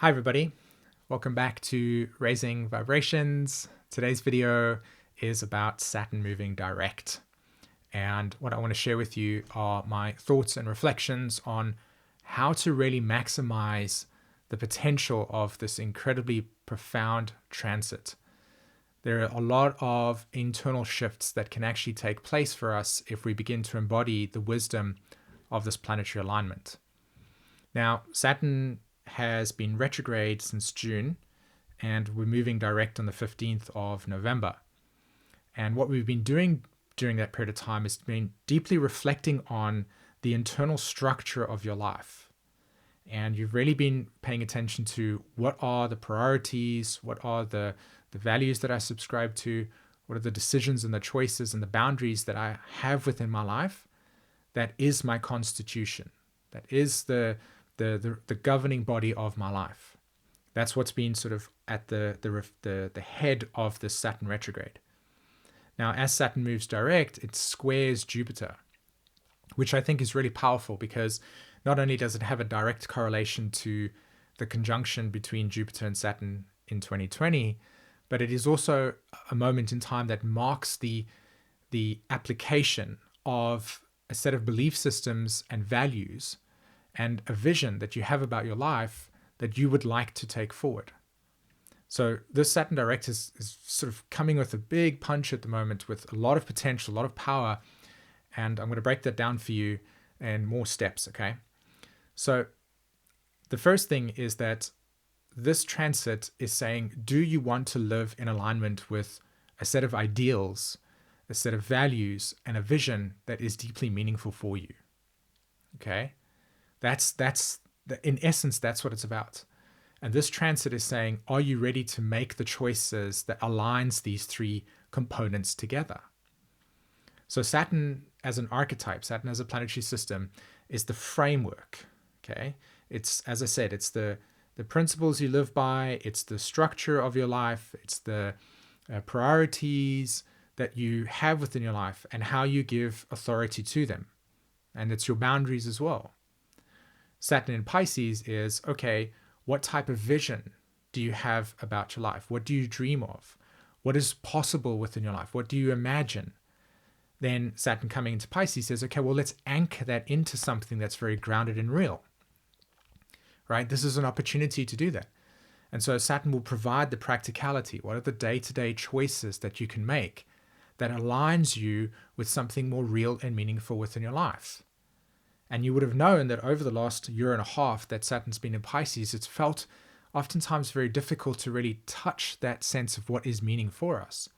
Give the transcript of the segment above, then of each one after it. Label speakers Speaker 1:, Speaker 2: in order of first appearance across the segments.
Speaker 1: Hi everybody, welcome back to Raising Vibrations. Today's video is about Saturn moving direct, and what I want to share with you are my thoughts and reflections on how to really maximize the potential of this incredibly profound transit. There are a lot of internal shifts that can actually take place for us if we begin to embody the wisdom of this planetary alignment. Now, Saturn has been retrograde since June, and we're moving direct on the 15th of November. And what we've been doing during that period of time is been deeply reflecting on the internal structure of your life. And you've really been paying attention to what are the priorities, what are the values that I subscribe to, what are the decisions and the choices and the boundaries that I have within my life. That is my constitution. That is the governing body of my life. That's what's been sort of at the head of the Saturn retrograde. Now, as Saturn moves direct, it squares Jupiter, which I think is really powerful because not only does it have a direct correlation to the conjunction between Jupiter and Saturn in 2020, but it is also a moment in time that marks the application of a set of belief systems and values and a vision that you have about your life that you would like to take forward. So this Saturn direct is sort of coming with a big punch at the moment with a lot of potential, a lot of power. And I'm going to break that down for you in more steps, okay? So the first thing is that this transit is saying, do you want to live in alignment with a set of ideals, a set of values, and a vision that is deeply meaningful for you? Okay? In essence, that's what it's about. And this transit is saying, are you ready to make the choices that aligns these three components together? So Saturn as an archetype, Saturn as a planetary system is the framework, okay? It's, as I said, it's the principles you live by, it's the structure of your life, it's the priorities that you have within your life and how you give authority to them. And it's your boundaries as well. Saturn in Pisces is, okay, what type of vision do you have about your life? What do you dream of? What is possible within your life? What do you imagine? Then Saturn coming into Pisces says, okay, well, let's anchor that into something that's very grounded and real, right? This is an opportunity to do that. And so Saturn will provide the practicality. What are the day-to-day choices that you can make that aligns you with something more real and meaningful within your life? And you would have known that over the last year and a half that Saturn's been in Pisces, it's felt oftentimes very difficult to really touch that sense of what is meaning for us.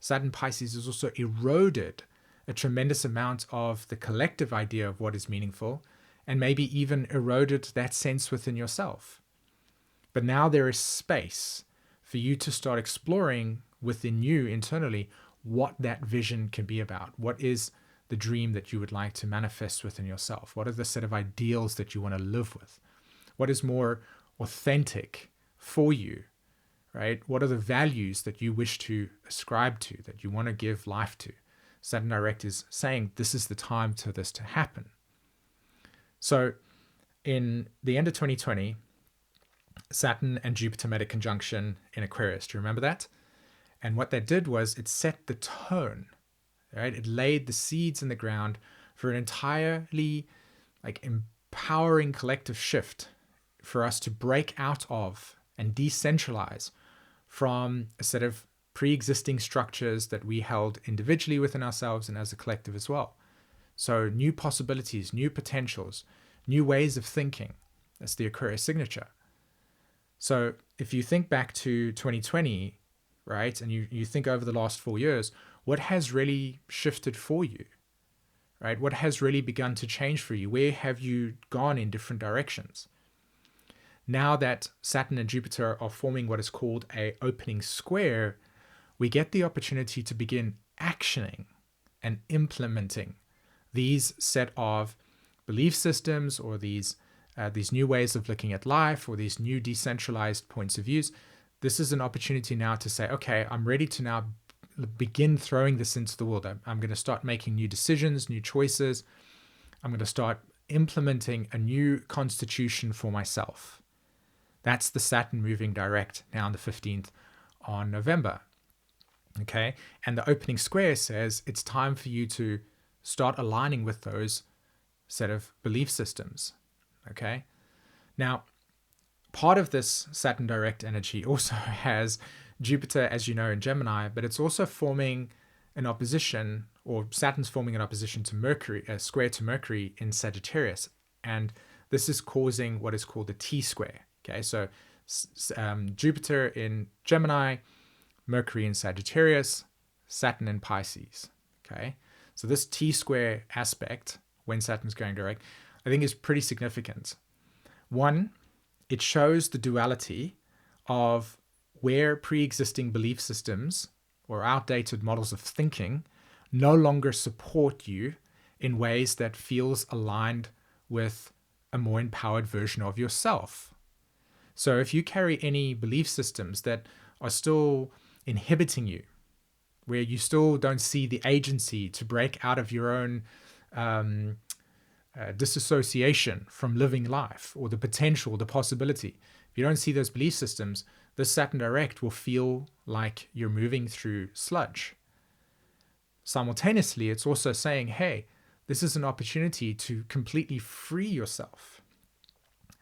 Speaker 1: Saturn Pisces has also eroded a tremendous amount of the collective idea of what is meaningful, and maybe even eroded that sense within yourself. But now there is space for you to start exploring within you internally what that vision can be about. What is the dream that you would like to manifest within yourself? What are the set of ideals that you want to live with? What is more authentic for you, right? What are the values that you wish to ascribe to, that you want to give life to? Saturn direct is saying this is the time for this to happen. So in the end of 2020, Saturn and Jupiter made a conjunction in Aquarius. Do you remember that? And what that did was it set the tone. Right? It laid the seeds in the ground for an entirely empowering collective shift for us to break out of and decentralize from a set of pre-existing structures that we held individually within ourselves and as a collective as well. So new possibilities, new potentials, new ways of thinking. That's the Aquarius signature. So if you think back to 2020, right, and you think over the last 4 years, what has really shifted for you, right? What has really begun to change for you? Where have you gone in different directions? Now that Saturn and Jupiter are forming what is called an opening square, we get the opportunity to begin actioning and implementing these set of belief systems or these new ways of looking at life or these new decentralized points of views. This is an opportunity now to say, okay, I'm ready to now begin throwing this into the world. I'm going to start making new decisions, new choices. I'm going to start implementing a new constitution for myself. That's the Saturn moving direct now on the 15th on November. Okay, and the opening square says it's time for you to start aligning with those set of belief systems. Okay, now part of this Saturn direct energy also has Jupiter, as you know, in Gemini, but it's also forming an opposition, or Saturn's forming an opposition to Mercury, a square to Mercury in Sagittarius, and this is causing what is called the T square. Okay, so Jupiter in Gemini, Mercury in Sagittarius, Saturn in Pisces. Okay, so this T square aspect, when Saturn's going direct, I think is pretty significant. One, it shows the duality of where pre-existing belief systems or outdated models of thinking no longer support you in ways that feels aligned with a more empowered version of yourself. So if you carry any belief systems that are still inhibiting you, where you still don't see the agency to break out of your own disassociation from living life, or the potential, the possibility, if you don't see those belief systems, this Saturn direct will feel like you're moving through sludge. Simultaneously, it's also saying, hey, this is an opportunity to completely free yourself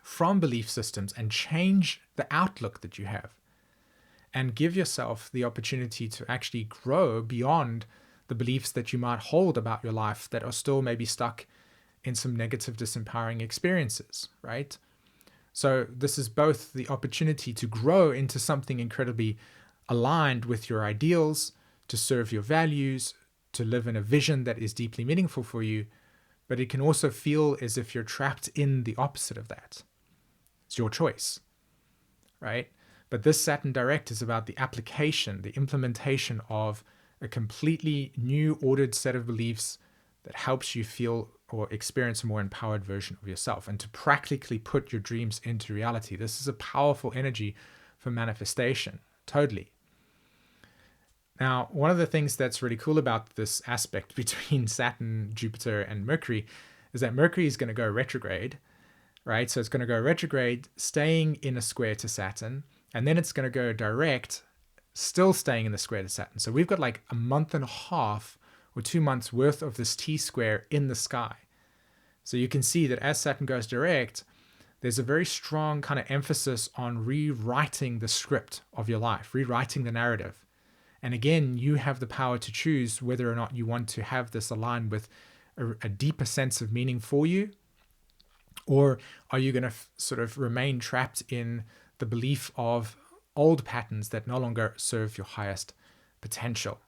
Speaker 1: from belief systems and change the outlook that you have, and give yourself the opportunity to actually grow beyond the beliefs that you might hold about your life that are still maybe stuck in some negative, disempowering experiences, right? So this is both the opportunity to grow into something incredibly aligned with your ideals, to serve your values, to live in a vision that is deeply meaningful for you, but it can also feel as if you're trapped in the opposite of that. It's your choice, right? But this Saturn direct is about the application, the implementation of a completely new ordered set of beliefs that helps you feel or experience a more empowered version of yourself, and to practically put your dreams into reality. This is a powerful energy for manifestation, totally. Now, one of the things that's really cool about this aspect between Saturn, Jupiter, and Mercury is that Mercury is going to go retrograde, right? So it's going to go retrograde, staying in a square to Saturn, and then it's going to go direct, still staying in the square to Saturn. So we've got like a month and a half or 2 months worth of this T square in the sky. So you can see that as Saturn goes direct, there's a very strong kind of emphasis on rewriting the script of your life, rewriting the narrative. And again, you have the power to choose whether or not you want to have this align with a deeper sense of meaning for you, or are you going to sort of remain trapped in the belief of old patterns that no longer serve your highest potential.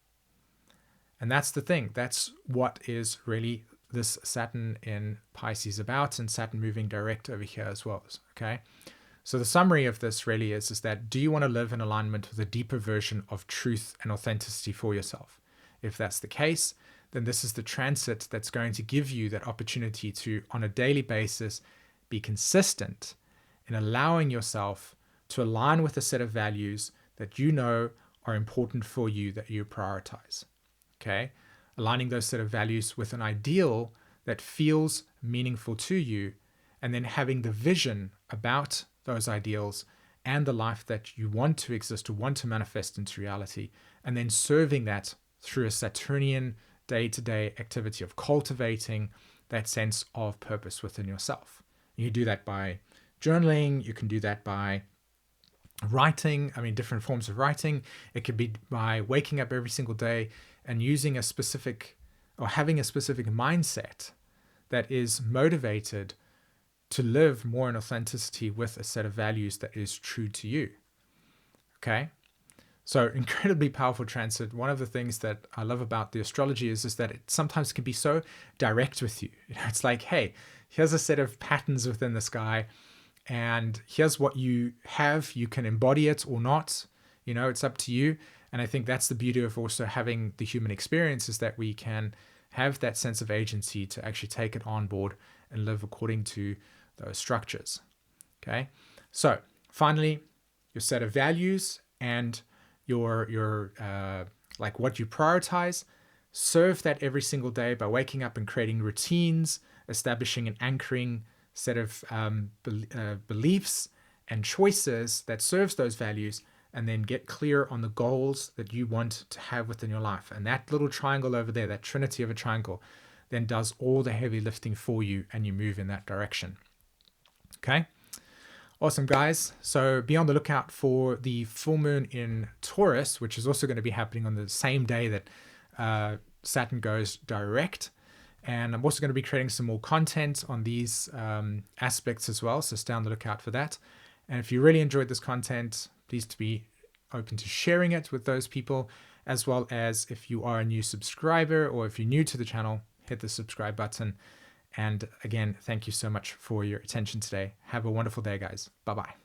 Speaker 1: And that's the thing. That's what is really this Saturn in Pisces about, and Saturn moving direct over here as well. Okay. So the summary of this really is that do you want to live in alignment with a deeper version of truth and authenticity for yourself? If that's the case, then this is the transit that's going to give you that opportunity to, on a daily basis, be consistent in allowing yourself to align with a set of values that you know are important for you, that you prioritize. Okay? Aligning those set of values with an ideal that feels meaningful to you, and then having the vision about those ideals and the life that you want to exist or want to manifest into reality, and then serving that through a Saturnian day-to-day activity of cultivating that sense of purpose within yourself. You do that by journaling, you can do that by writing, different forms of writing. It could be by waking up every single day and using a specific, or having a specific mindset that is motivated to live more in authenticity with a set of values that is true to you. Okay? So incredibly powerful transit. One of the things that I love about the astrology is that it sometimes can be so direct with you. It's like, hey, here's a set of patterns within the sky, and here's what you have. You can embody it or not. It's up to you. And I think that's the beauty of also having the human experience, is that we can have that sense of agency to actually take it on board and live according to those structures. Okay. So finally, your set of values and your like what you prioritize, serve that every single day by waking up and creating routines, establishing an anchoring set of beliefs, and choices that serves those values, and then get clear on the goals that you want to have within your life. And that little triangle over there, that trinity of a triangle, then does all the heavy lifting for you, and you move in that direction. Okay? Awesome, guys. So be on the lookout for the full moon in Taurus, which is also going to be happening on the same day that Saturn goes direct. And I'm also going to be creating some more content on these aspects as well, so stay on the lookout for that. And if you really enjoyed this content, please be open to sharing it with those people, as well as if you are a new subscriber or if you're new to the channel, hit the subscribe button. And again, thank you so much for your attention today. Have a wonderful day, guys. Bye-bye.